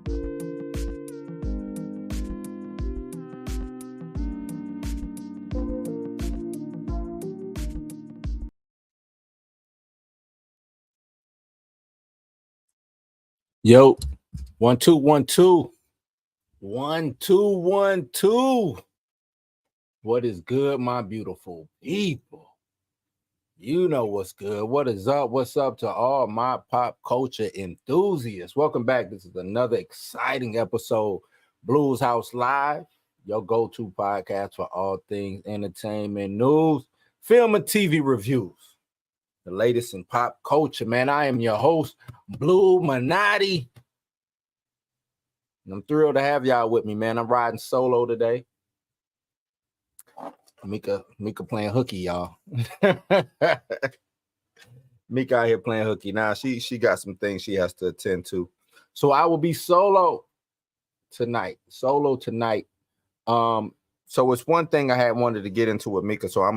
Yo, 1 2 1 2 1 2 1 2. What is good, my beautiful people? You know what's good. What is up? What's up to all my pop culture enthusiasts? Welcome back. This is another exciting episode, Blues House Live, your go-to podcast for all things entertainment, news, film, and TV reviews. The latest in pop culture, man. I am your host, Blue Minotti. And I'm thrilled to have y'all with me, man. I'm riding solo today. Mika playing hooky, y'all. Mika out here playing hooky. Now she got some things she has to attend to. So I will be solo tonight. So it's one thing I had wanted to get into with Mika. So I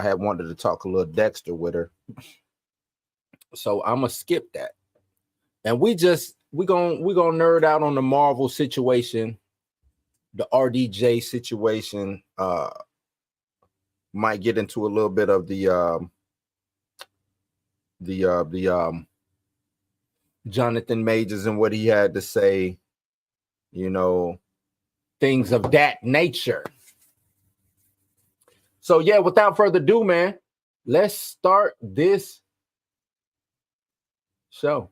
had wanted to talk a little Dexter with her. So I'm gonna skip that. And we're gonna nerd out on the Marvel situation, the RDJ situation. Might get into a little bit of the Jonathan Majors and what he had to say, you know, things of that nature. So yeah, without further ado, man, let's start this show.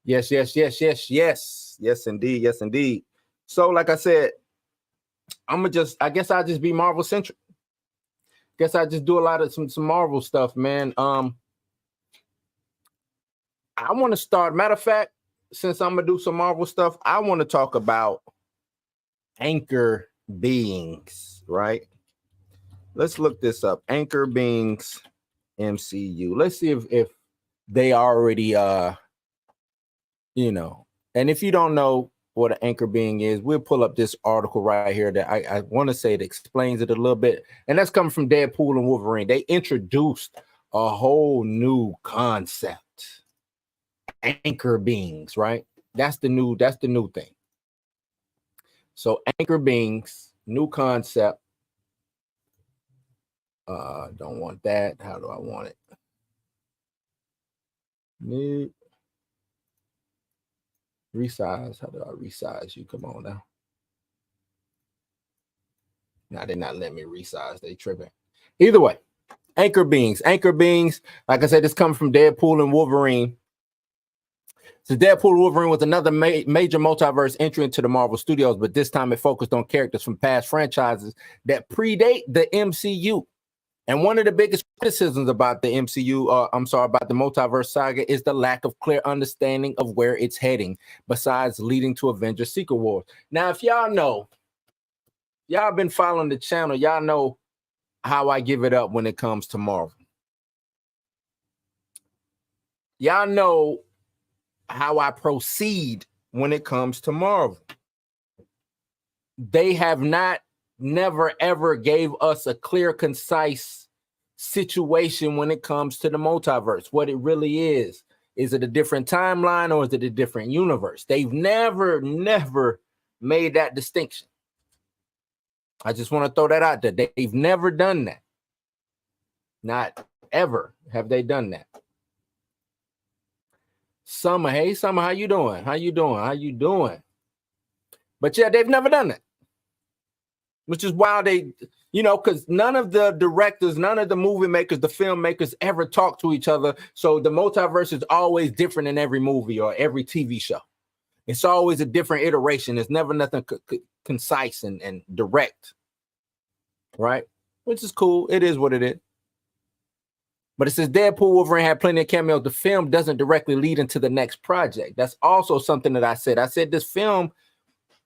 Yes, indeed. So, like I said, I guess I'll just be Marvel centric. Guess I just do a lot of some Marvel stuff, man. I want to start. Matter of fact, since I'm gonna do some Marvel stuff, I want to talk about anchor beings, right? Let's look this up. Anchor beings, MCU. Let's see if they already and if you don't know what an anchor being is, we'll pull up this article right here that I want to say it explains it a little bit. And that's coming from Deadpool and Wolverine. They introduced a whole new concept. Anchor beings, right? That's the new thing. So anchor beings, new concept. Don't want that. How do I want it? New. Resize. How do I resize you? Come on now. Now they're not letting me resize. They tripping. Either way, anchor beings. Anchor beings. Like I said, this comes from Deadpool and Wolverine. So Deadpool and Wolverine was another major multiverse entry into the Marvel Studios, but this time it focused on characters from past franchises that predate the MCU. And one of the biggest criticisms about the MCU, about the multiverse saga, is the lack of clear understanding of where it's heading, besides leading to Avengers Secret Wars. Now, if y'all know, y'all been following the channel, y'all know how I give it up when it comes to Marvel. Y'all know how I proceed when it comes to Marvel. They have never ever gave us a clear, concise situation when it comes to the multiverse, what it really is. Is it a different timeline or is it a different universe? They've never made that distinction. I just want to throw that out there. They've never done that. Not ever have they done that. Summer, hey Summer, how you doing? But yeah, they've never done that. Which is why they, because none of the directors, none of the movie makers, the filmmakers ever talk to each other. So the multiverse is always different in every movie or every TV show. It's always a different iteration. It's never nothing concise and direct, right? Which is cool. It is what it is. But it says Deadpool Wolverine had plenty of cameos. The film doesn't directly lead into the next project. That's also something that I said. I said this film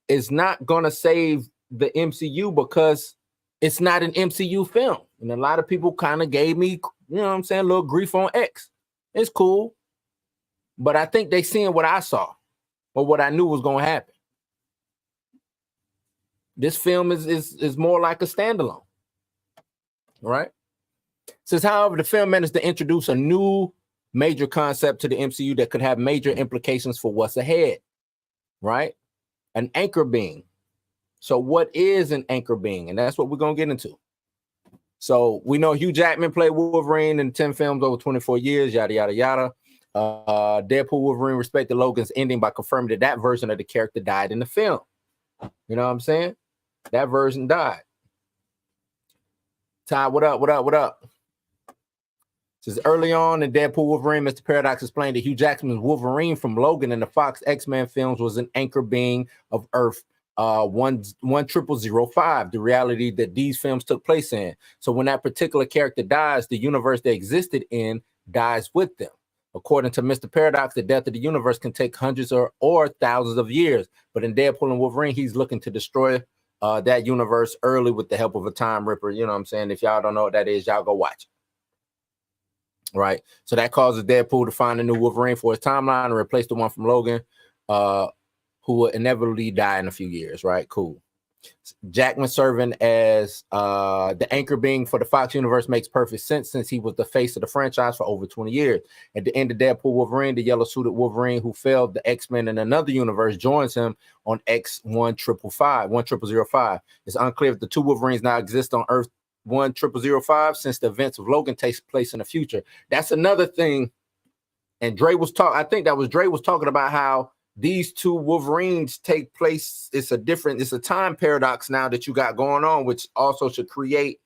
is not going to save the MCU because it's not an MCU film. And a lot of people kind of gave me, a little grief on X. It's cool. but I think they seeing what I saw or what I knew was going to happen. This film is more like a standalone, right? Says, however, the film managed to introduce a new major concept to the MCU that could have major implications for what's ahead, right? An anchor being. So what is an anchor being? And that's what we're going to get into. So we know Hugh Jackman played Wolverine in 10 films over 24 years, yada, yada, yada. Deadpool Wolverine respected Logan's ending by confirming that that version of the character died in the film. You know what I'm saying? That version died. Ty, what up, what up, what up? Says early on in Deadpool Wolverine, Mr. Paradox explained that Hugh Jackman's Wolverine from Logan in the Fox X-Men films was an anchor being of Earth 10005, the reality that these films took place in. So when that particular character dies, the universe they existed in dies with them. According to Mr. Paradox, the death of the universe can take hundreds or thousands of years. But in Deadpool and Wolverine, he's looking to destroy that universe early with the help of a time ripper. You know what I'm saying? If y'all don't know what that is, y'all go watch it. Right. So that causes Deadpool to find a new Wolverine for his timeline and replace the one from Logan, who will inevitably die in a few years. Right. Cool. Jackman serving as the anchor being for the Fox universe makes perfect sense since he was the face of the franchise for over 20 years. At the end of Deadpool Wolverine, the yellow suited Wolverine who failed the X-Men in another universe joins him on X-1005. It's unclear if the two Wolverines now exist on Earth 10005 since the events of Logan takes place in the future. That's another thing. And Dre was talking, I think that was Dre was talking about how these two Wolverines take place. It's a time paradox now that you got going on, which also should create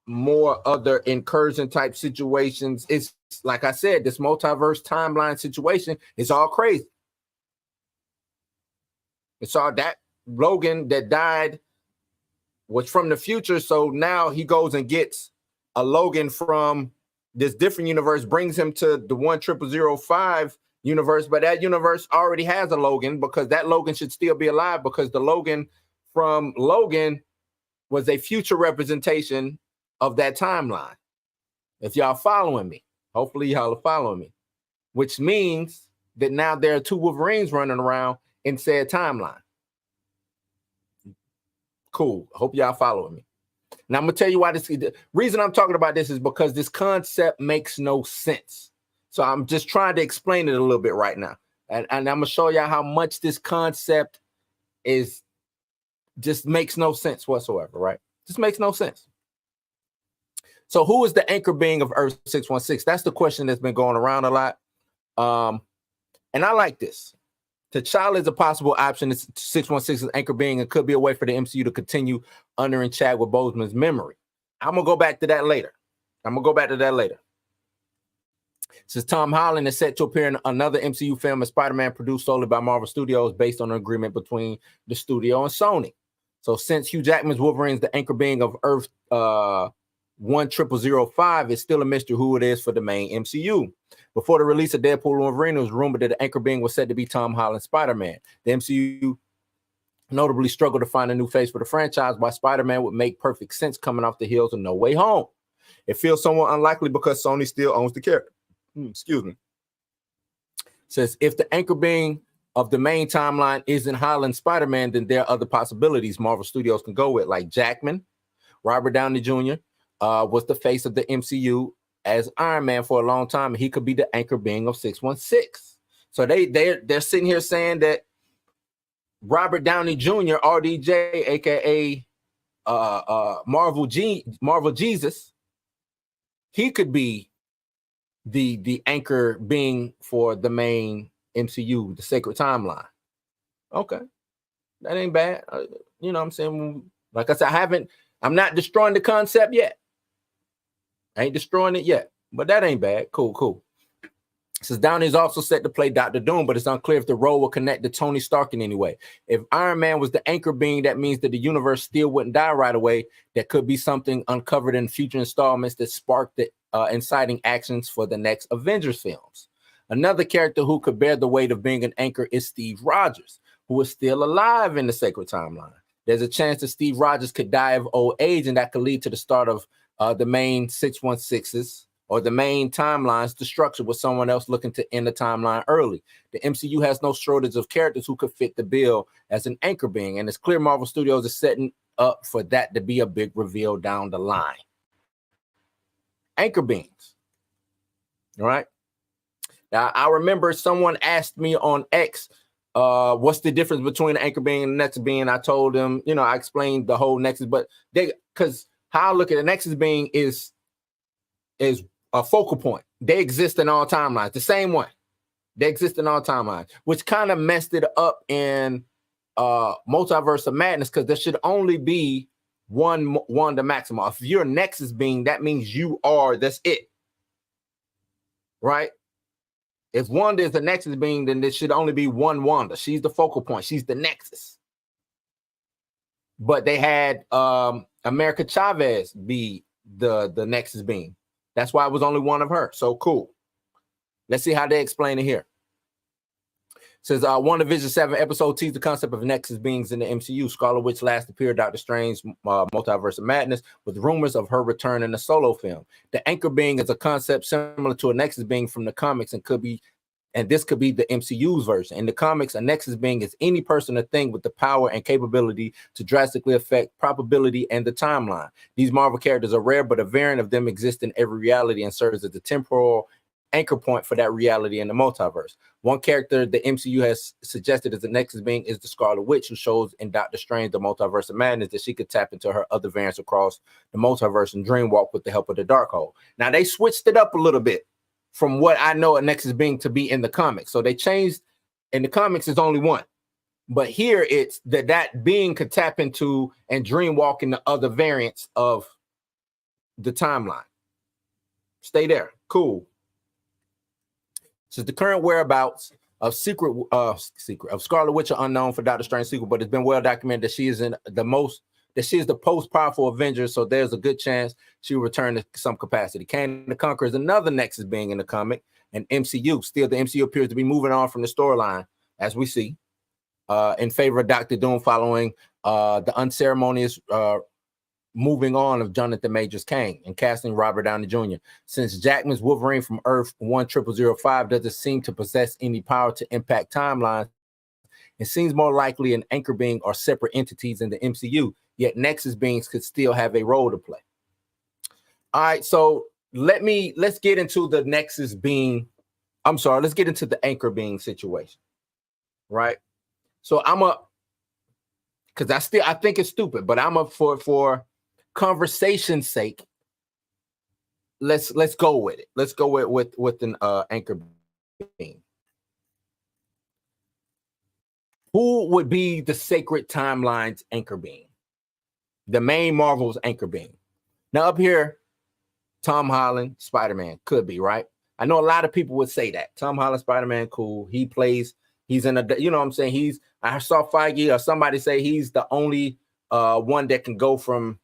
more other incursion type situations. It's like I said, this multiverse timeline situation is all crazy. It's all that Logan that died was from the future. So now he goes and gets a Logan from this different universe, brings him to the 10005 universe, but that universe already has a Logan because that Logan should still be alive because the Logan from Logan was a future representation of that timeline. If y'all following me, hopefully y'all are following me, which means that now there are two Wolverines running around in said timeline. Cool. I hope y'all following me. Now I'm gonna tell you why the reason I'm talking about this is because this concept makes no sense. So I'm just trying to explain it a little bit right now. And I'm gonna show y'all how much this concept is just makes no sense whatsoever, right? Just makes no sense. So who is the anchor being of Earth 616? That's the question that's been going around a lot. And I like this. T'Challa is a possible option. It's 616's anchor being and could be a way for the MCU to continue honoring Chadwick Boseman's memory. I'm gonna go back to that later. Since Tom Holland is set to appear in another MCU film as Spider-Man produced solely by Marvel Studios based on an agreement between the studio and Sony. So since Hugh Jackman's Wolverine is the anchor being of Earth 10005, it's still a mystery who it is for the main MCU. Before the release of Deadpool and Wolverine, it was rumored that the anchor being was said to be Tom Holland's Spider-Man. The MCU notably struggled to find a new face for the franchise, while Spider-Man would make perfect sense coming off the heels of No Way Home. It feels somewhat unlikely because Sony still owns the character. Excuse me. Says if the anchor being of the main timeline isn't Holland's Spider-Man, then there are other possibilities Marvel Studios can go with, like Jackman. Robert Downey Jr. Was the face of the MCU as Iron Man for a long time, and he could be the anchor being of 616. So they're sitting here saying that Robert Downey Jr., RDJ, aka Marvel Jesus, he could be the anchor being for the main MCU, the sacred timeline. Okay, that ain't bad. You know what I'm saying? Like I said, I'm not destroying the concept yet. I ain't destroying it yet, but that ain't bad. Cool. Says Downey is also set to play Dr. Doom, but it's unclear if the role will connect to Tony Stark in any way. If Iron Man was the anchor being, that means that the universe still wouldn't die right away. There could be something uncovered in future installments that sparked the inciting actions for the next Avengers films. Another character who could bear the weight of being an anchor is Steve Rogers, who is still alive in the sacred timeline. There's a chance that Steve Rogers could die of old age, and that could lead to the start of the main 616's or the main timeline's destruction with someone else looking to end the timeline early. The MCU has no shortage of characters who could fit the bill as an anchor being, and it's clear Marvel Studios is setting up for that to be a big reveal down the line. Anchor beings. All right. Now, I remember someone asked me on X, what's the difference between an anchor being and a nexus being? I told them, I explained the whole nexus, but because how I look at a nexus being is a focal point. They exist in all timelines, the same one. They exist in all timelines, which kind of messed it up in Multiverse of Madness, because there should only be one Wanda Maximoff. If you're a nexus being, that means that's it. Right? If Wanda is the nexus being, then there should only be one Wanda. She's the focal point. She's the nexus. But they had America Chavez be the nexus being. That's why it was only one of her. So cool. Let's see how they explain it here. It says, WandaVision 7 episode teased the concept of nexus beings in the MCU. Scarlet Witch last appeared Doctor Strange Multiverse of Madness with rumors of her return in a solo film. The anchor being is a concept similar to a nexus being from the comics and this could be the MCU's version. In the comics, a nexus being is any person or thing with the power and capability to drastically affect probability and the timeline. These Marvel characters are rare, but a variant of them exists in every reality and serves as the temporal anchor point for that reality in the multiverse. One character the MCU has suggested as the nexus being is the Scarlet Witch, who shows in Doctor Strange, the Multiverse of Madness, that she could tap into her other variants across the multiverse and dreamwalk with the help of the Darkhold. Now, they switched it up a little bit from what I know a nexus being to be in the comics. So they changed. In the comics, it's only one. But here it's that being could tap into and dreamwalk in the other variants of the timeline. Stay there. Cool. Since the current whereabouts of Scarlet Witch are unknown for Doctor Strange sequel, but it's been well documented that she is the most powerful Avenger, so there's a good chance she will return to some capacity. Kang the Conqueror is another nexus being in the comic, and MCU. Still, the MCU appears to be moving on from the storyline, as we see, in favor of Doctor Doom following the unceremonious moving on of Jonathan Majors Kang and casting Robert Downey Jr. Since Jackman's Wolverine from Earth 1005 doesn't seem to possess any power to impact timelines, it seems more likely an anchor being or separate entities in the MCU, yet nexus beings could still have a role to play. All right, so let's get into the nexus being. Let's get into the anchor being situation. Right? So because I think it's stupid, but I'm up for conversation's sake. Let's go with it. Let's go with an anchor being. Who would be the sacred timeline's anchor being? The main Marvel's anchor being. Now up here, Tom Holland, Spider-Man could be, right? I know a lot of people would say that. Tom Holland, Spider-Man, cool. He's in a, what I'm saying? I saw Feige or somebody say he's the only one that can go from,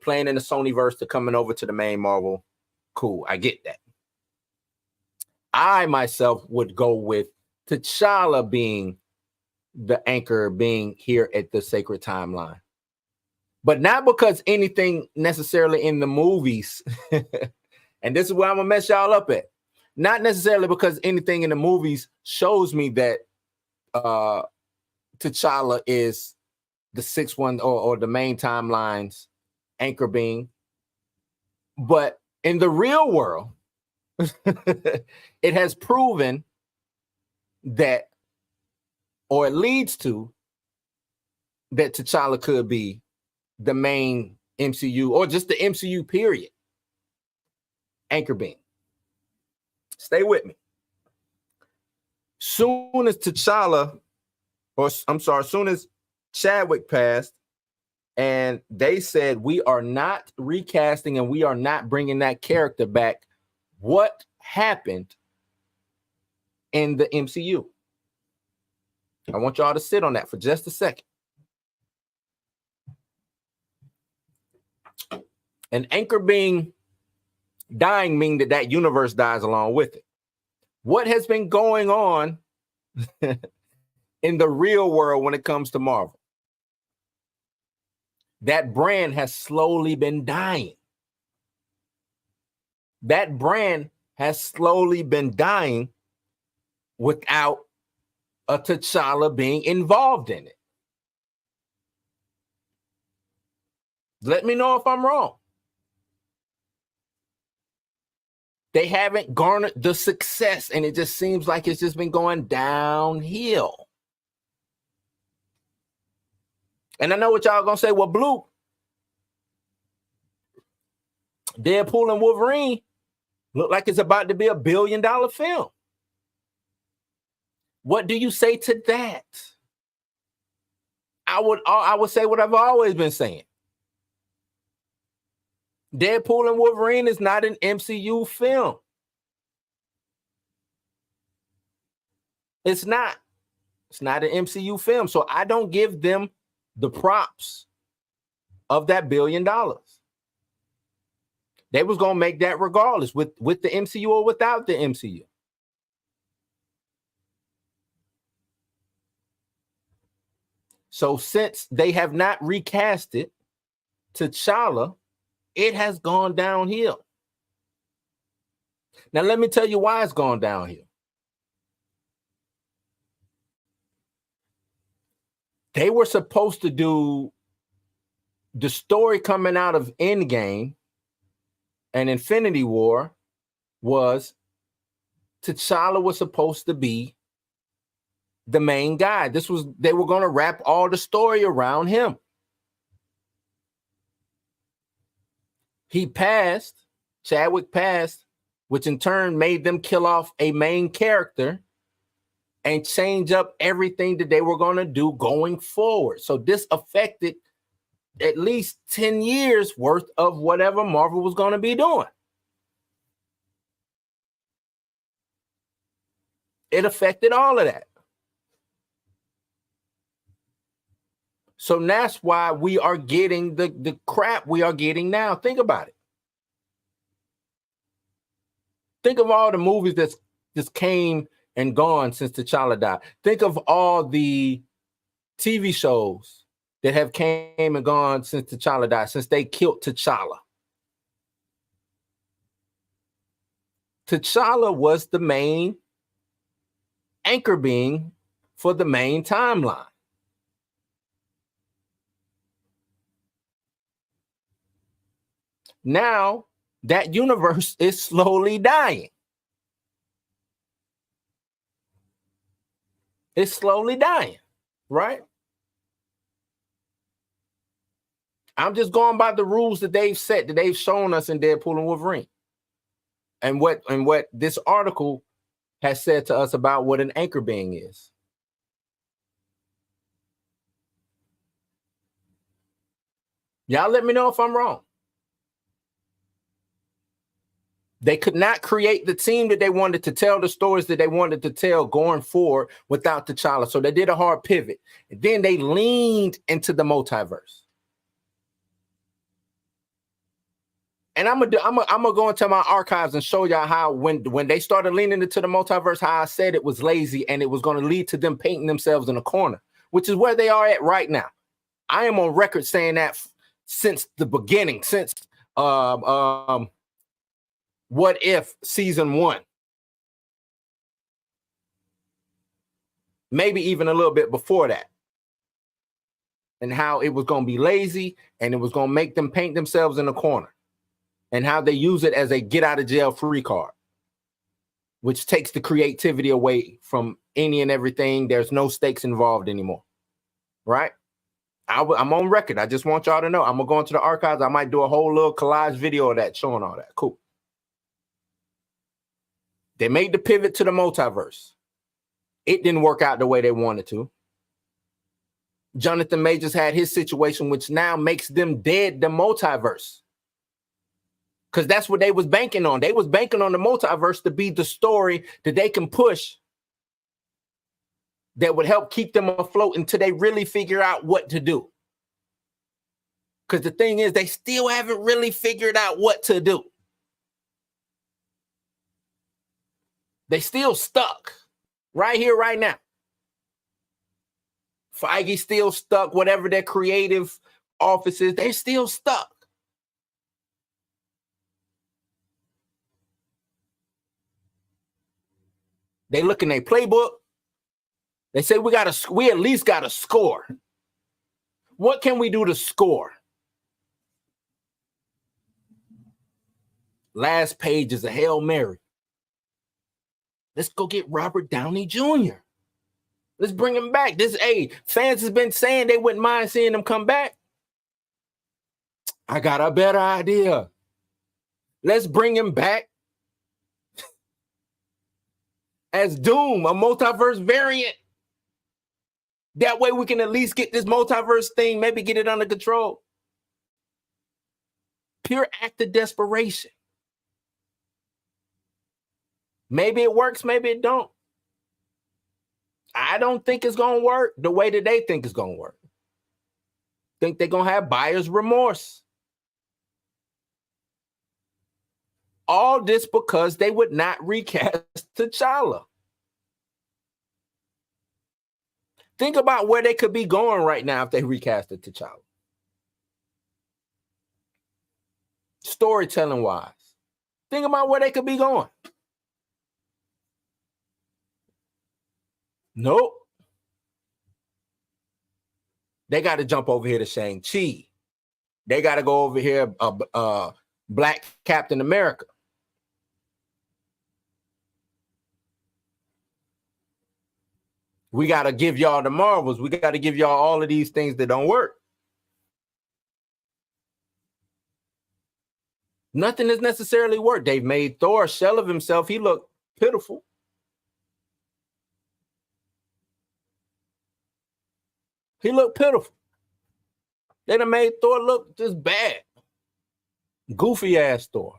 playing in the Sonyverse to coming over to the main Marvel. Cool. I get that. I myself would go with T'Challa being the anchor being here at the sacred timeline. But not because anything necessarily in the movies, and this is where I'm gonna mess y'all up at. Not necessarily because anything in the movies shows me that T'Challa is the sixth one or the main timeline's anchor being, but in the real world, it has proven that, or it leads to, that T'Challa could be the main MCU or just the MCU period anchor being. Stay with me. Soon as Chadwick passed, and they said, we are not recasting and we are not bringing that character back. What happened in the MCU? I want y'all to sit on that for just a second. An anchor being dying means that universe dies along with it. What has been going on in the real world when it comes to Marvel? That brand has slowly been dying. that brand has slowly been dying without a T'Challa being involved in it. Let me know if I'm wrong. They haven't garnered the success, and it just seems like it's just been going downhill. And I know what y'all gonna say. Well, Blue, Deadpool and Wolverine look like it's about to be $1 billion film. What do you say to that? I would say what I've always been saying. Deadpool and Wolverine is not an MCU film. It's not. It's not an MCU film. So I don't give them the props of that $1 billion. They was going to make that regardless with the MCU or without the MCU. So since they have not recasted T'Challa, it has gone downhill. Now, let me tell you why it's gone downhill. They were supposed to do the story coming out of Endgame and Infinity War was T'Challa was supposed to be the main guy. They were going to wrap all the story around him. He passed, Chadwick passed, which in turn made them kill off a main character and change up everything that they were going to do going forward. So this affected at least 10 years worth of whatever Marvel was going to be doing. It affected all of that. So that's why we are getting the crap we are getting now. Think about it. Think of all the movies that's just came and gone since T'Challa died. Think of all the TV shows that have came and gone since T'Challa died, since they killed T'Challa. T'Challa was the main anchor being for the main timeline. Now that universe is slowly dying. It's slowly dying, right? I'm just going by the rules that they've set, that they've shown us in Deadpool and Wolverine. And what this article has said to us about what an anchor being is. Y'all let me know if I'm wrong. They could not create the team that they wanted to tell the stories that they wanted to tell going forward without T'Challa. So they did a hard pivot. And then they leaned into the multiverse. And I'm gonna go into my archives and show y'all how when they started leaning into the multiverse, how I said it was lazy and it was going to lead to them painting themselves in a corner, which is where they are at right now. I am on record saying that since the beginning, since What If season 1, maybe even a little bit before that, and how it was going to be lazy and it was going to make them paint themselves in a corner. And how they use it as a get out of jail free card, which takes the creativity away from any and everything. There's no stakes involved anymore, right? I'm on record. I just want y'all to know. I'm going to go into the archives. I might do a whole little collage video of that showing all that. Cool. They made the pivot to the multiverse. It didn't work out the way they wanted to. Jonathan Majors had his situation, which now makes them dead the multiverse. Because that's what they was banking on. They was banking on the multiverse to be the story that they can push that would help keep them afloat until they really figure out what to do. Because the thing is, they still haven't really figured out what to do. They still stuck right here, right now. Feige still stuck, whatever their creative office is, they're still stuck. They look in their playbook. They say we at least got to score. What can we do to score? Last page is a Hail Mary. Let's go get Robert Downey Jr. Let's bring him back. Fans has been saying they wouldn't mind seeing him come back. I got a better idea. Let's bring him back as Doom, a multiverse variant. That way we can at least get this multiverse thing, maybe get it under control. Pure act of desperation. Maybe it works, maybe it don't. I don't think it's going to work the way that they think it's going to work. Think they're going to have buyer's remorse. All this because they would not recast T'Challa. Think about where they could be going right now if they recasted T'Challa. Storytelling wise. Think about where they could be going. Nope. They got to jump over here to Shang-Chi. They got to go over here, Black Captain America. We got to give y'all the Marvels. We got to give y'all all of these things that don't work. Nothing has necessarily worked. They've made Thor a shell of himself. He looked pitiful. He looked pitiful. They done made Thor look just bad. Goofy ass Thor.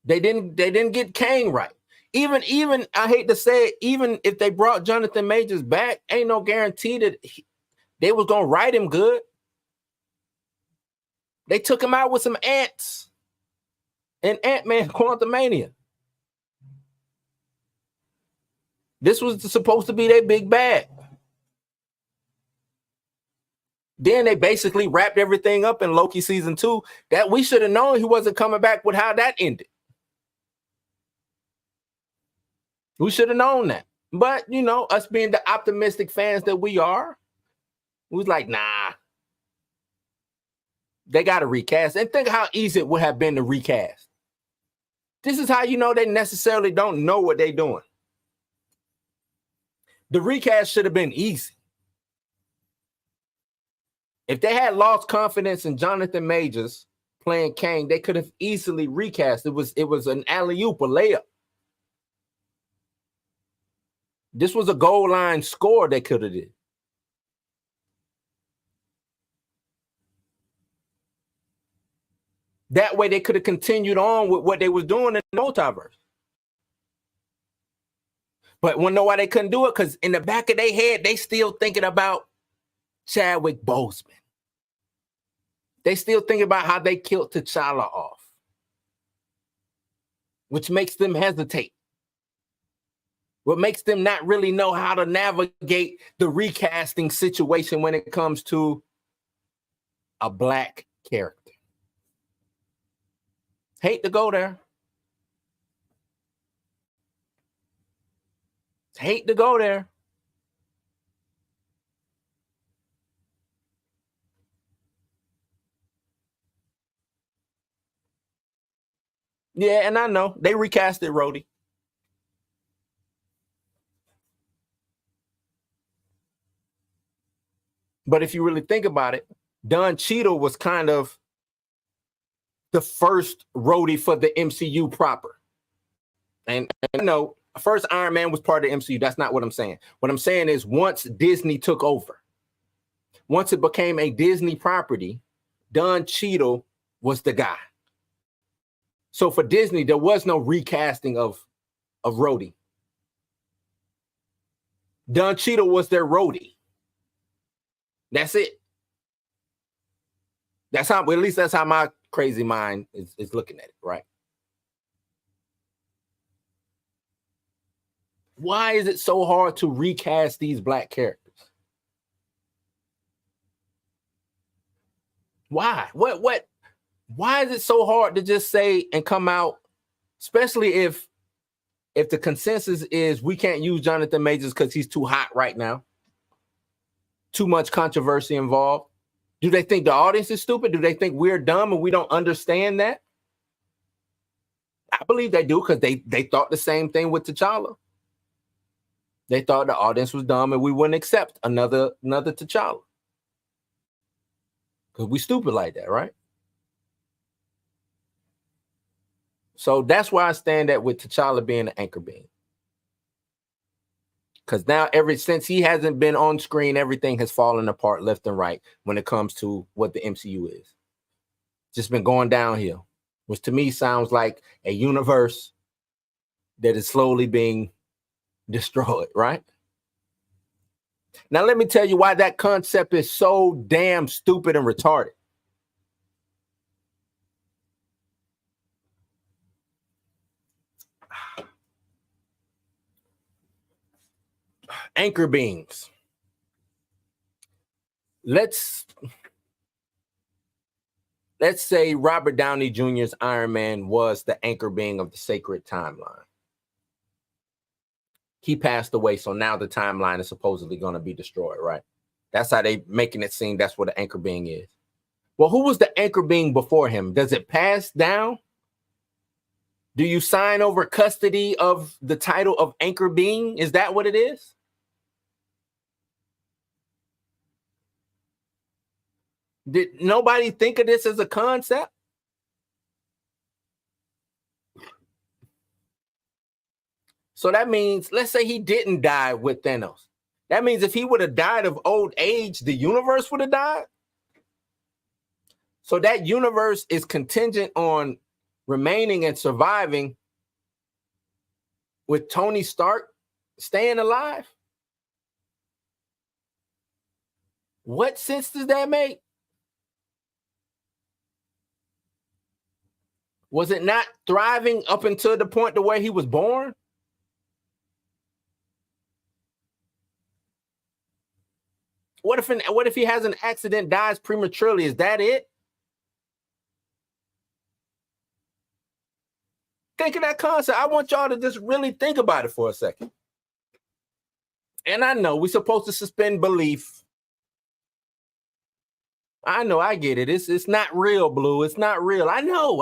They didn't get Kang right. Even I hate to say it, even if they brought Jonathan Majors back, ain't no guarantee that they was gonna write him good. They took him out with some ants and Ant-Man Quantumania. This was supposed to be their big bad. Then they basically wrapped everything up in Loki season 2 that we should have known he wasn't coming back with how that ended. We should have known that. But, you know, us being the optimistic fans that we are, we was like, nah. They got to recast. And think how easy it would have been to recast. This is how you know they necessarily don't know what they're doing. The recast should have been easy. If they had lost confidence in Jonathan Majors playing Kang, they could have easily recast. It was an alley-oop, a layup. This was a goal line score they could have did. That way they could have continued on with what they was doing in the multiverse. But want to know why they couldn't do it? Because in the back of their head, they still thinking about Chadwick Boseman. They still thinking about how they killed T'Challa off, which makes them hesitate. What makes them not really know how to navigate the recasting situation when it comes to a black character. Hate to go there. Hate to go there. Yeah, and I know they recasted Rhodey. But if you really think about it, Don Cheadle was kind of the first Rhodey for the MCU proper. And you know, first Iron Man was part of the MCU. That's not what I'm saying. What I'm saying is once Disney took over, once it became a Disney property, Don Cheadle was the guy. So for Disney, there was no recasting of Rhodey. Don Cheadle was their Rhodey. That's it. That's how, well, at least that's how my crazy mind is looking at it, right? Why is it so hard to recast these black characters? Why? What Why is it so hard to just say and come out, especially if the consensus is we can't use Jonathan Majors because he's too hot right now? Too much controversy involved. Do they think the audience is stupid? Do they think we're dumb and we don't understand that? I believe they do, because they thought the same thing with T'Challa. They thought the audience was dumb and we wouldn't accept another T'Challa. Because we stupid like that, right? So that's why I stand at with T'Challa being the anchor being. Because now, ever since he hasn't been on screen, everything has fallen apart left and right when it comes to what the MCU is. Just been going downhill, which to me sounds like a universe that is slowly being destroyed, right? Now, let me tell you why that concept is so damn stupid and retarded. Anchor beings. Let's say Robert Downey Jr.'s Iron Man was the anchor being of the sacred timeline. He passed away, so now the timeline is supposedly going to be destroyed, right? That's how they making it seem that's what the anchor being is. Well, who was the anchor being before him? Does it pass down? Do you sign over custody of the title of anchor being? Is that what it is? Did nobody think of this as a concept? So that means, let's say he didn't die with Thanos. That means if he would have died of old age, the universe would have died. So that universe is contingent on remaining and surviving with Tony Stark staying alive. What sense does that make? Was it not thriving up until the point to where he was born? What if he has an accident, dies prematurely? Is that it? Think of that concept. I want y'all to just really think about it for a second. And I know we're supposed to suspend belief. I know, I get it. It's not real, Blue. It's not real. I know.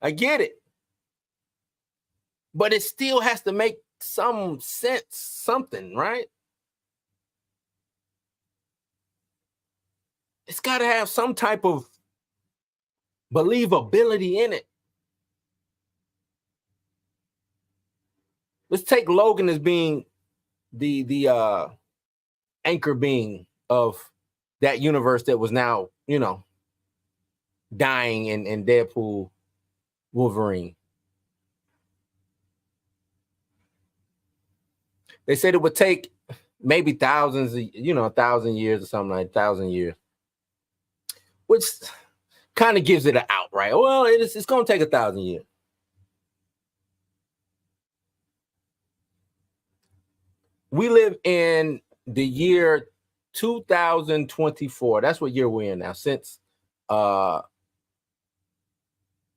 I get it. But it still has to make some sense, something, right? It's got to have some type of believability in it. Let's take Logan as being the anchor being of that universe that was now, dying in Deadpool, Wolverine. They said it would take maybe thousands, 1,000 years or something like 1,000 years, which kind of gives it an out, right? Well, it's going to take 1,000 years. We live in the year 2024. That's what year we're in now, since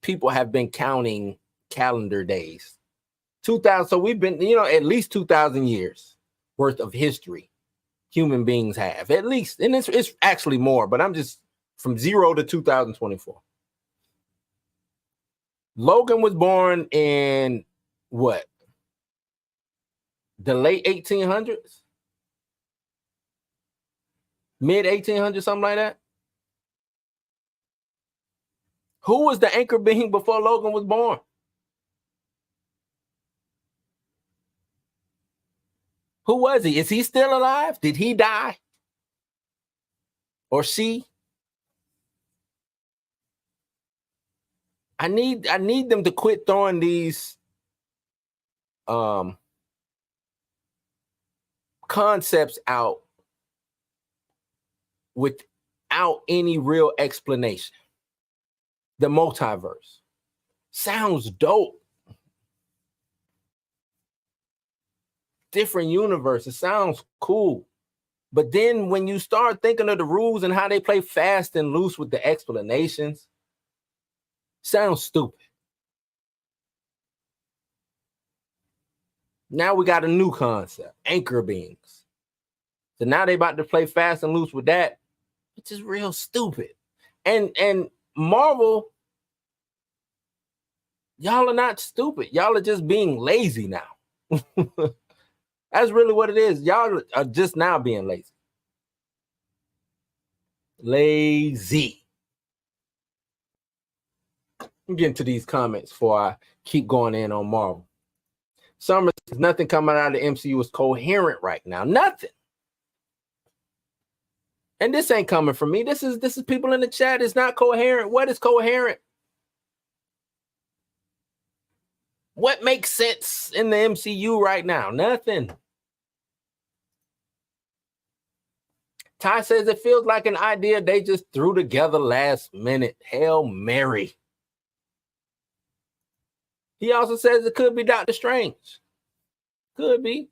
people have been counting calendar days. 2,000. So we've been, at least 2,000 years worth of history human beings have, at least. And it's actually more, but I'm just from 0 to 2024. Logan was born in what? The late 1800s? Mid 1800s, something like that? Who was the anchor being before Logan was born? Who was he? Is he still alive? Did he die? Or she? I need them to quit throwing these concepts out without any real explanation. The multiverse sounds dope. Different universes sounds cool, But then when you start thinking of the rules and how they play fast and loose with the explanations, sounds stupid. Now we got a new concept, anchor beings. So now they about to play fast and loose with that, which is real stupid. And Marvel, y'all are not stupid. Y'all are just being lazy now. That's really what it is. Y'all are just now being lazy. Lazy. I'm getting to these comments before I keep going in on Marvel. Summer says nothing coming out of the MCU is coherent right now. Nothing. And this ain't coming from me. This is people in the chat. It's not coherent. What is coherent? What makes sense in the MCU right now? Nothing. Ty says it feels like an idea they just threw together last minute. Hail Mary. He also says it could be Doctor Strange. Could be.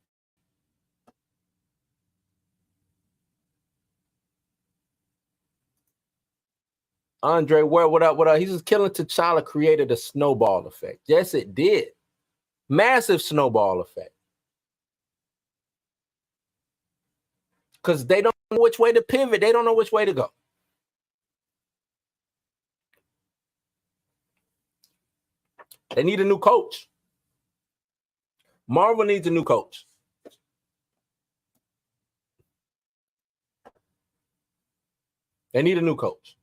Andre Ware, what up? What up? He's just killing T'Challa created a snowball effect. Yes, it did. Massive snowball effect. Because they don't know which way to pivot. They don't know which way to go. They need a new coach. Marvel needs a new coach. They need a new coach.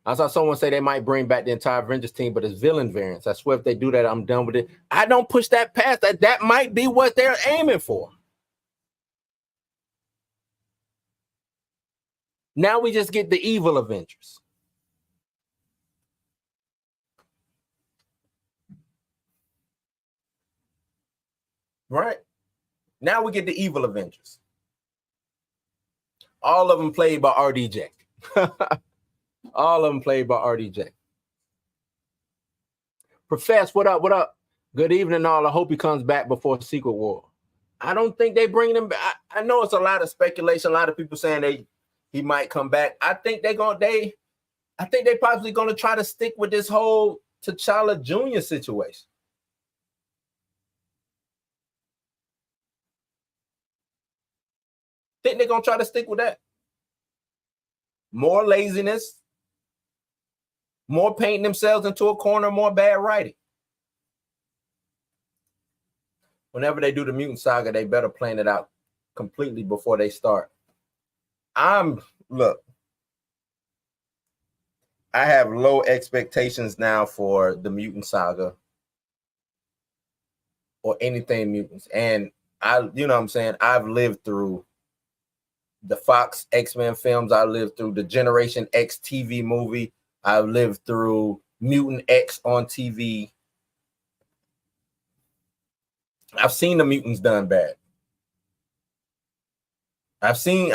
I saw someone say they might bring back the entire Avengers team, but it's villain variants. I swear if they do that, I'm done with it. I don't push that past that. That might be what they're aiming for. Now we just get the evil Avengers. Right? Now we get the evil Avengers. All of them played by RDJ. All of them played by RDJ. Profess, what up? What up? Good evening, all. I hope he comes back before Secret War. I don't think they bring him back. I know it's a lot of speculation. A lot of people saying he might come back. I think they possibly gonna try to stick with this whole T'Challa Jr. situation. Think they're gonna try to stick with that. More laziness, more painting themselves into a corner, more bad writing. Whenever they do the Mutant Saga, they better plan it out completely before they start. Look, I have low expectations now for the Mutant Saga or anything mutants. And you know what I'm saying? I've lived through the Fox X-Men films. I lived through the Generation X TV movie. I lived through Mutant X on TV. I've seen the mutants done bad. I've seen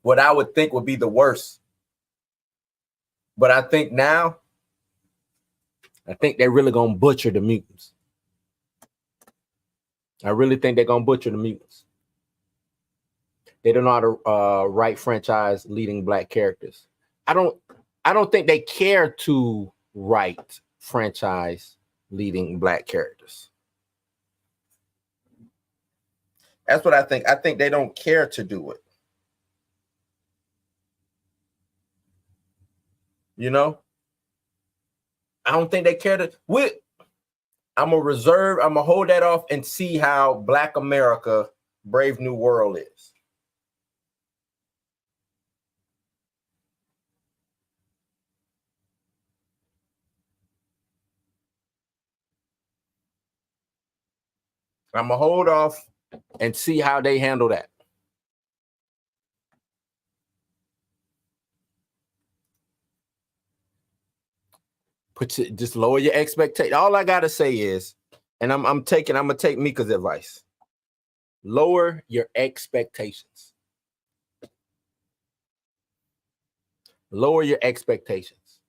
what I would think would be the worst. But I think now, they're really going to butcher the mutants. I really think they're going to butcher the mutants. They don't know how to write franchise leading Black characters. I don't think they care to write franchise leading Black characters. That's what I think. I think they don't care to do it. You know? I don't think they care to. I'm going to hold that off and see how Black America Brave New World is. I'm going to hold off and see how they handle that. Just lower your expectation. All I got to say is, and I'm going to take Mika's advice. Lower your expectations. Lower your expectations.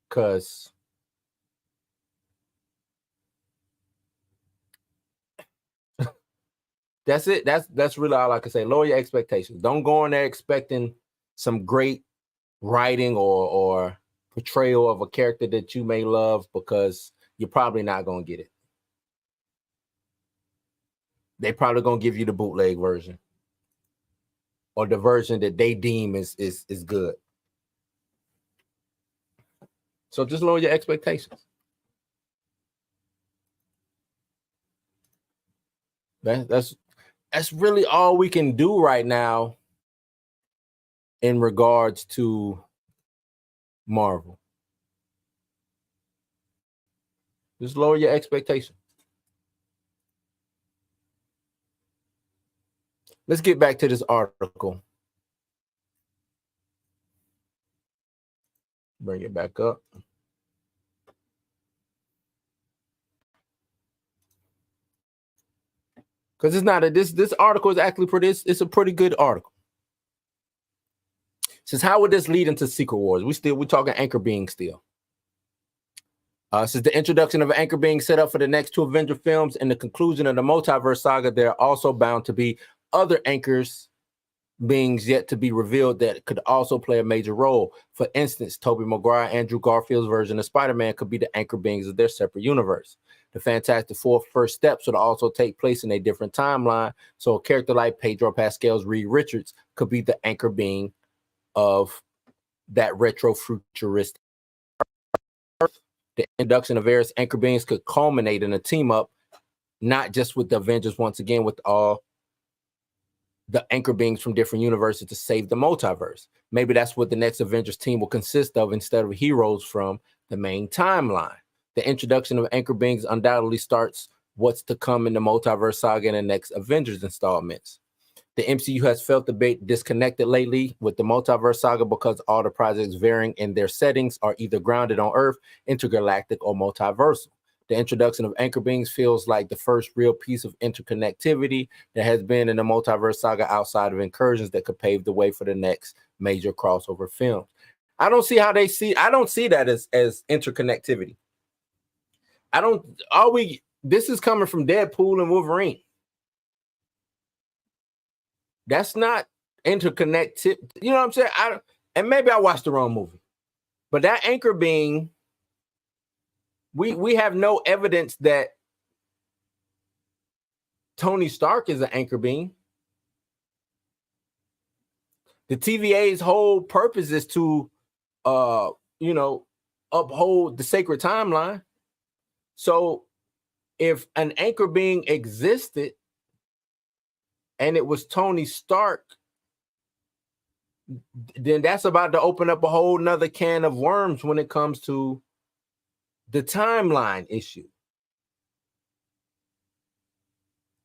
Because That's it. That's really all I can say. Lower your expectations. Don't go in there expecting some great writing or portrayal of a character that you may love, because you're probably not going to get it. They probably going to give you the bootleg version, or the version that they deem is good. So just lower your expectations. That's really all we can do right now in regards to Marvel. Just lower your expectations. Let's get back to this article. Bring it back up. Because it's not this article is actually it's a pretty good article. It says, how would this lead into Secret Wars? We're talking Anchor Being still. Since the introduction of Anchor Being set up for the next 2 Avenger films and the conclusion of the multiverse saga, there are also bound to be other anchors beings yet to be revealed that could also play a major role. For instance, Tobey Maguire, Andrew Garfield's version of Spider-Man could be the anchor beings of their separate universe. The Fantastic Four first steps would also take place in a different timeline, so a character like Pedro Pascal's Reed Richards could be the anchor being of that retro-futuristic Earth. The introduction of various anchor beings could culminate in a team-up, not just with the Avengers, once again, with all the anchor beings from different universes to save the multiverse. Maybe that's what the next Avengers team will consist of instead of heroes from the main timeline. The introduction of anchor beings undoubtedly starts what's to come in the multiverse saga in the next Avengers installments. The MCU has felt a bit disconnected lately with the multiverse saga because all the projects varying in their settings are either grounded on Earth, intergalactic, or multiversal. The introduction of anchor beings feels like the first real piece of interconnectivity that has been in the multiverse saga outside of incursions that could pave the way for the next major crossover film. I don't see that as interconnectivity. This is coming from Deadpool and Wolverine. That's not interconnected. You know what I'm saying? And maybe I watched the wrong movie, but that anchor being, we have no evidence that Tony Stark is an anchor being. The TVA's whole purpose is to, uphold the sacred timeline. So if an anchor being existed and it was Tony Stark, then that's about to open up a whole nother can of worms when it comes to the timeline issue.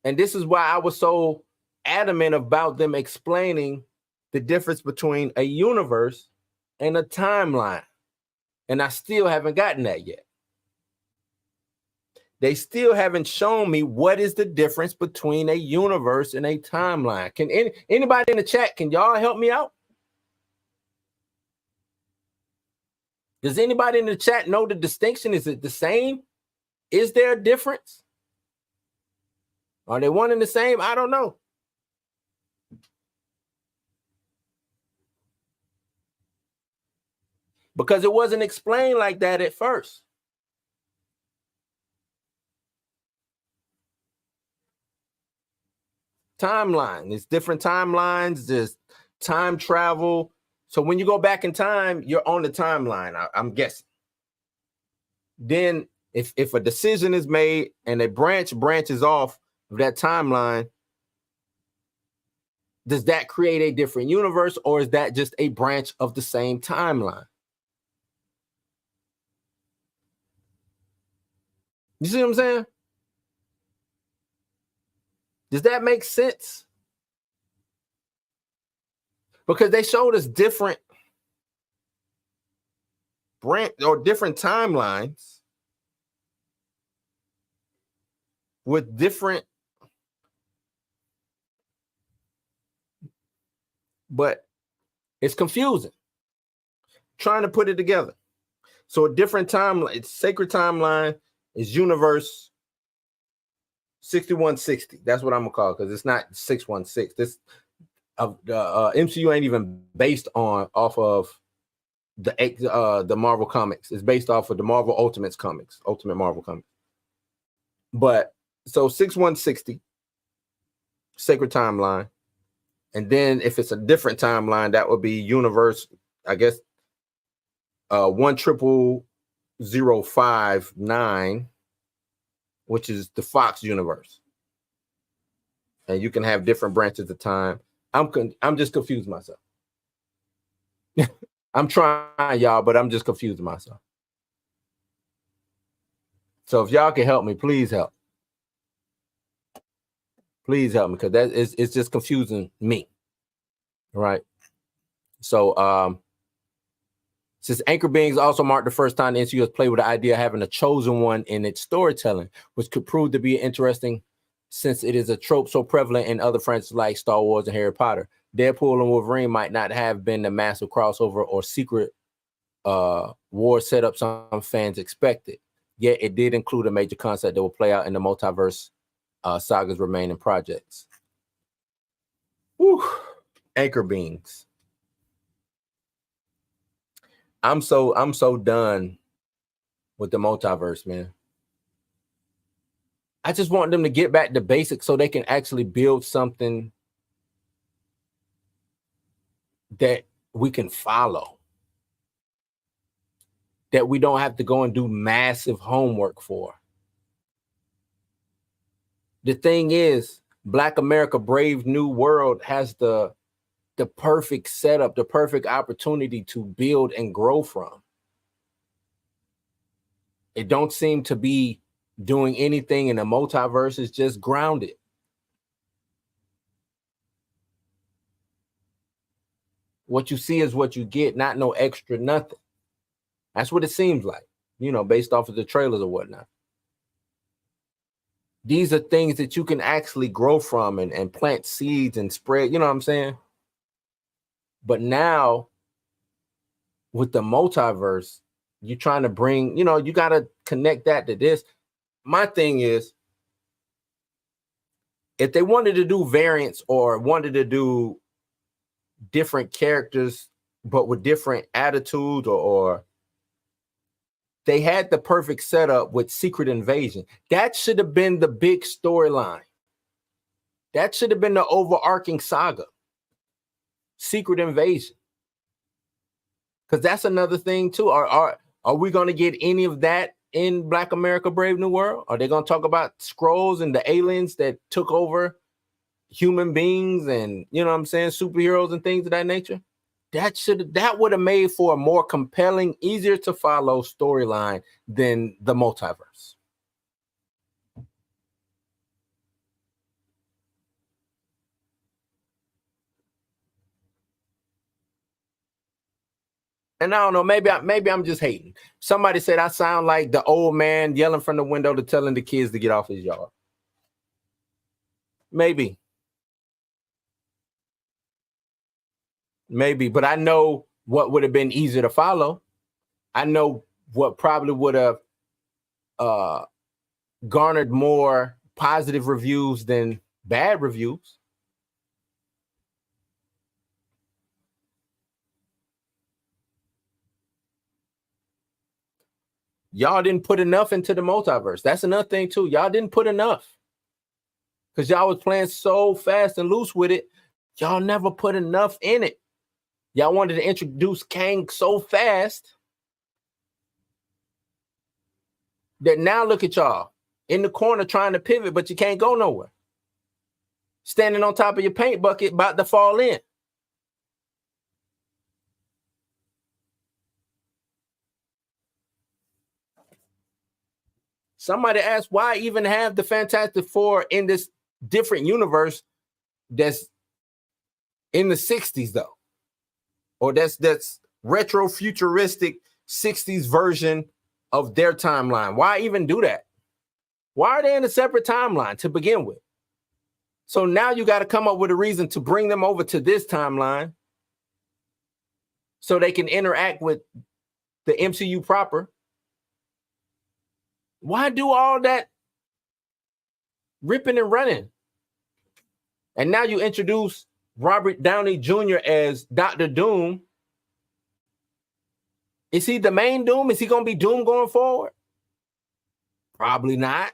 And this is why I was so adamant about them explaining the difference between a universe and a timeline. And I still haven't gotten that yet. They still haven't shown me what is the difference between a universe and a timeline. Can anybody in the chat, can y'all help me out? Does anybody in the chat know the distinction? Is it the same? Is there a difference? Are they one and the same? I don't know. Because it wasn't explained like that at first. Timeline. There's different timelines. There's time travel. So when you go back in time, you're on the timeline, I'm guessing. Then if a decision is made and a branches off of that timeline, does that create a different universe, or is that just a branch of the same timeline? You see what I'm saying? Does that make sense? Because they showed us different branch or different timelines with different, but it's confusing trying to put it together. So a different timeline, it's sacred timeline, is universe. 6160. That's what I'm gonna call it, because it's not 616. This the MCU ain't even based off of the Marvel comics. It's based off of the Marvel Ultimate Marvel comics. But so 6160, Sacred Timeline, and then if it's a different timeline, that would be Universe, I guess, 10059, which is the Fox universe. And you can have different branches of time. I'm just confused myself. I'm trying, y'all, but I'm just confused myself. So if y'all can help me, please help. Please help me, because it's just confusing me. Right. So since Anchor Beings also marked the first time the MCU has played with the idea of having a chosen one in its storytelling, which could prove to be interesting since it is a trope so prevalent in other franchises like Star Wars and Harry Potter. Deadpool and Wolverine might not have been the massive crossover or secret war setup some fans expected, yet it did include a major concept that will play out in the multiverse saga's remaining projects. Whew. Anchor Beings. I'm so done with the multiverse, man. I just want them to get back to basics so they can actually build something that we can follow, that we don't have to go and do massive homework for. The thing is, Black America Brave New World has the perfect setup, the perfect opportunity to build and grow from. It don't seem to be doing anything in the multiverse. It's just grounded. What you see is what you get, not no extra nothing. That's what it seems like, based off of the trailers or whatnot. These are things that you can actually grow from and plant seeds and spread, you know what I'm saying? But now with the multiverse, you're trying to bring, you got to connect that to this. My thing is, if they wanted to do variants or wanted to do different characters, but with different attitudes, or they had the perfect setup with Secret Invasion. That should have been the big storyline. That should have been the overarching saga. Secret Invasion. Because that's another thing too. Are we going to get any of that in Black America Brave New World? Are they going to talk about Skrulls and the aliens that took over human beings and, superheroes and things of that nature? That would have made for a more compelling, easier to follow storyline than the multiverse. And I don't know, maybe I'm just hating. Somebody said I sound like the old man yelling from the window to telling the kids to get off his yard. Maybe, but I know what would have been easier to follow. I know what probably would have garnered more positive reviews than bad reviews. Y'all didn't put enough into the multiverse. That's another thing too. Y'all didn't put enough because y'all was playing so fast and loose with it. Y'all never put enough in it. Y'all wanted to introduce Kang so fast that now look at y'all in the corner trying to pivot, but you can't go nowhere. Standing on top of your paint bucket about to fall in. Somebody asked why even have the Fantastic Four in this different universe that's in the 60s though, or that's retro futuristic 60s version of their timeline. Why even do that? Why are they in a separate timeline to begin with? So now you got to come up with a reason to bring them over to this timeline so they can interact with the MCU proper. Why do all that ripping and running. And now you introduce Robert Downey Jr. as Dr. Doom. Is he the main Doom? Is he going to be Doom going forward? Probably not.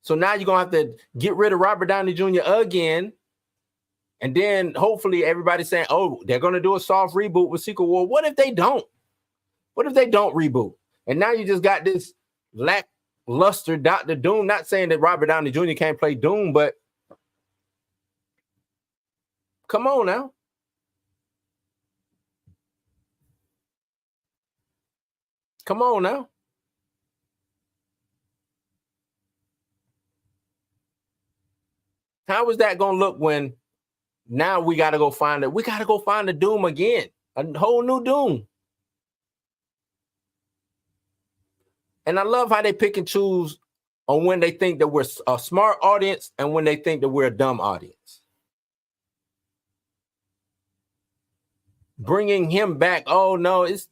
So now you're going to have to get rid of Robert Downey Jr. again. And then hopefully everybody's saying, oh, they're going to do a soft reboot with Secret War. What if they don't? What if they don't reboot? And now you just got this lackluster Dr. Doom. Not saying that Robert Downey Jr. can't play Doom, but come on now. Come on now. How is that going to look when now we got to go find it? We got to go find the Doom again, a whole new Doom. And I love how they pick and choose on when they think that we're a smart audience and when they think that we're a dumb audience. Bringing him back, oh no, it's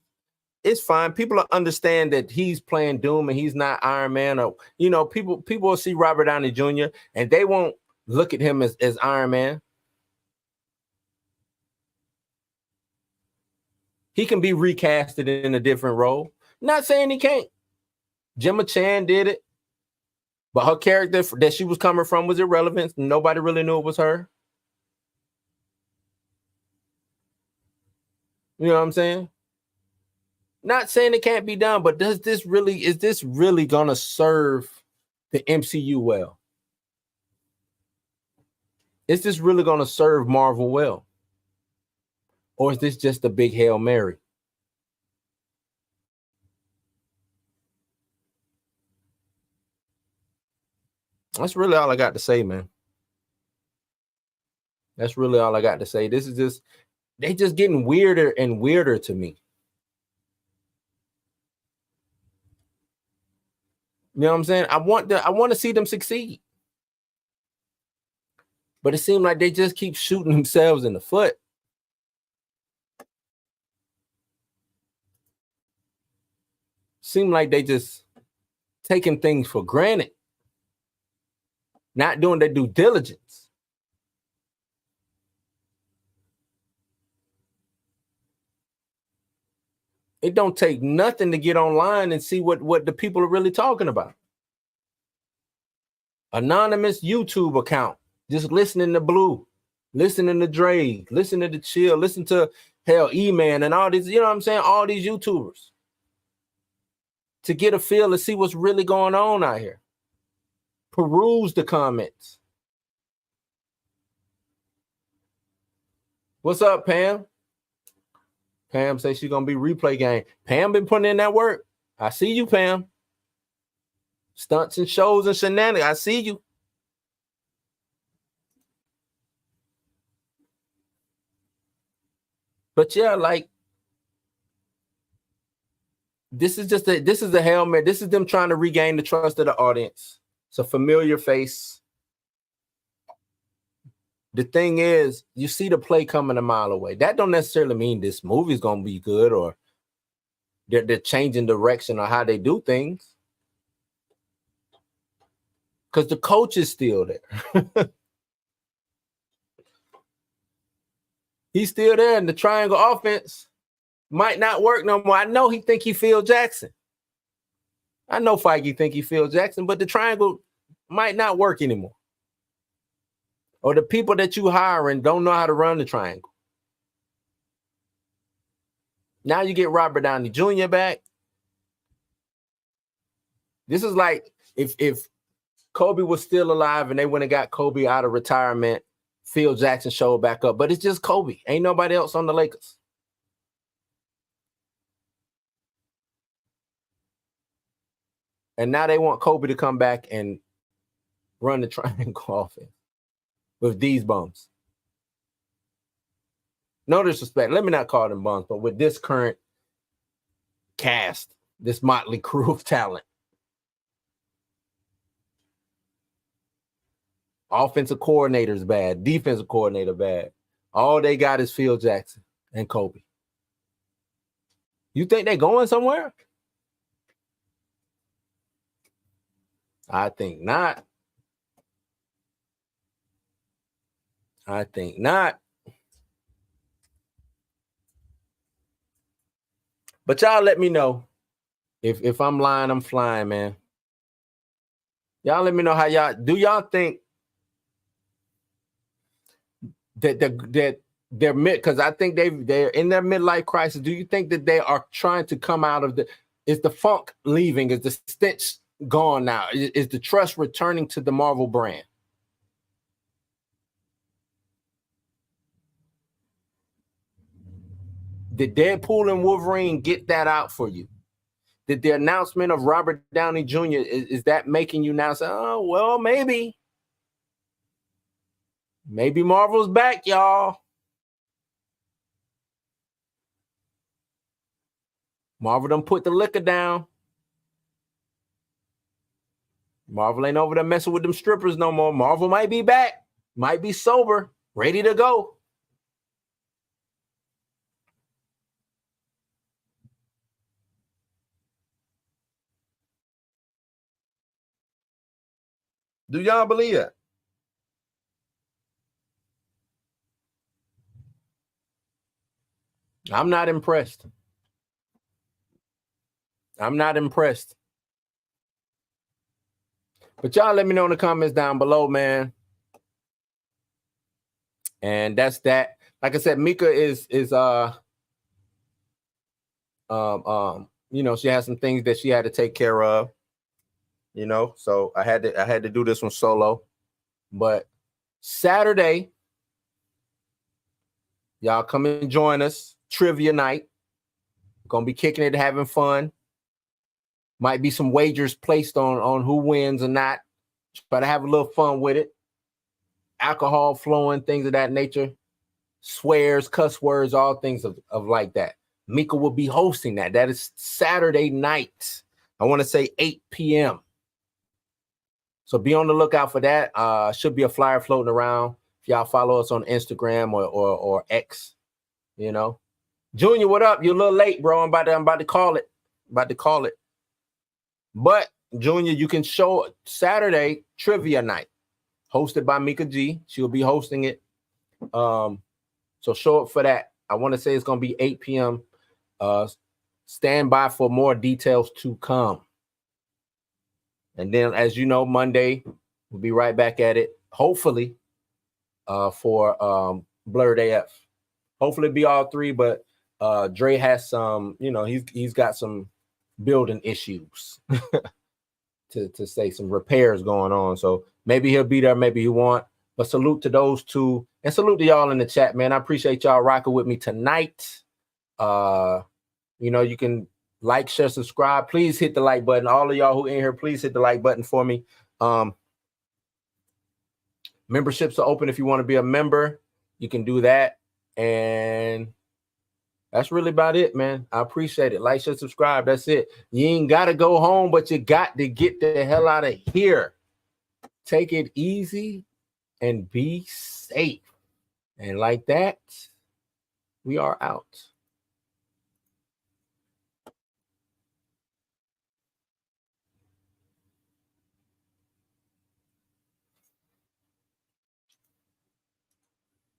fine. People understand that he's playing Doom and he's not Iron Man, or people will see Robert Downey Jr. and they won't look at him as Iron Man. He can be recasted in a different role. Not saying he can't. Gemma Chan did it, but her character that she was coming from was irrelevant. Nobody really knew it was her. You know what I'm saying? Not saying it can't be done, but is this really gonna serve the MCU well? Is this really gonna serve Marvel well? Or is this just a big Hail Mary? That's really all I got to say, man. That's really all I got to say. This is just, they just getting weirder and weirder to me. You know what I'm saying? I want to see them succeed. But it seems like they just keep shooting themselves in the foot. Seem like they just taking things for granted. Not doing their due diligence. It don't take nothing to get online and see what the people are really talking about. Anonymous YouTube account, just listening to Blue, listening to Dre, listening to Chill, listen to E-Man and all these, you know what I'm saying? All these YouTubers to get a feel to see what's really going on out here. Peruse the comments. What's up, Pam? Pam says she's going to be replay game. Pam been putting in that work. I see you, Pam. Stunts and shows and shenanigans. I see you. But yeah, like, this is a Hail Mary. This is them trying to regain the trust of the audience. It's a familiar face. The thing is, you see the play coming a mile away. That don't necessarily mean this movie's going to be good or they're changing direction or how they do things. Because the coach is still there. He's still there, and the triangle offense might not work no more. I know he think he Phil Jackson. I know Feige think he Phil Jackson, but the triangle might not work anymore. Or the people that you hiring don't know how to run the triangle. Now you get Robert Downey Jr. back. This is like if Kobe was still alive and they went and got Kobe out of retirement, Phil Jackson showed back up. But it's just Kobe. Ain't nobody else on the Lakers. And now they want Kobe to come back and run the triangle offense with these bums. No disrespect. Let me not call them bums, but with this current cast, this motley crew of talent. Offensive coordinator's bad. Defensive coordinator bad. All they got is Phil Jackson and Kobe. You think they're going somewhere? I think not. I think not. But y'all let me know. If I'm lying, I'm flying, man. Y'all let me know how y'all think that they're because I think they're in their midlife crisis. Do you think that they are trying to come out of is the funk leaving? Is the stench gone now? Is the trust returning to the Marvel brand? Did Deadpool and Wolverine get that out for you? Did the announcement of Robert Downey Jr. is that making you now say, oh, well, maybe Marvel's back, y'all? Marvel done put the liquor down. Marvel ain't over there messing with them strippers no more. Marvel might be back, might be sober, ready to go. Do y'all believe that? I'm not impressed. I'm not impressed. But y'all let me know in the comments down below, man. And that's that. Like I said, Mika is you know, she has some things that she had to take care of, you know, so I had to do this one solo. But Saturday, y'all come and join us. Trivia night. Gonna be kicking it, having fun. Might be some wagers placed on who wins or not. Try to have a little fun with it. Alcohol flowing, things of that nature. Swears, cuss words, all things of like that. Mika will be hosting that. That is Saturday night. I want to say 8 p.m. So be on the lookout for that. Should be a flyer floating around. If y'all follow us on Instagram or X, you know. Junior, what up? You're a little late, bro. I'm about to call it. But Junior, you can show Saturday trivia night, hosted by Mika G. She'll be hosting it. So show up for that. I want to say it's gonna be 8 p.m. Stand by for more details to come. And then, as you know, Monday we'll be right back at it. Hopefully, for Blurred AF. Hopefully, it'll be all three. But Dre has some. You know, he's got some building issues to say, some repairs going on. So maybe he'll be there, maybe he won't. But salute to those two, and salute to y'all in the chat, man. I appreciate y'all rocking with me tonight. You know, you can like, share, subscribe. Please hit the like button. All of y'all who in here, please hit the like button for me. Memberships are open. If you want to be a member, you can do that. And that's really about it, man. I appreciate it. Like, share, subscribe. That's it. You ain't got to go home, but you got to get the hell out of here. Take it easy and be safe. And like that, we are out.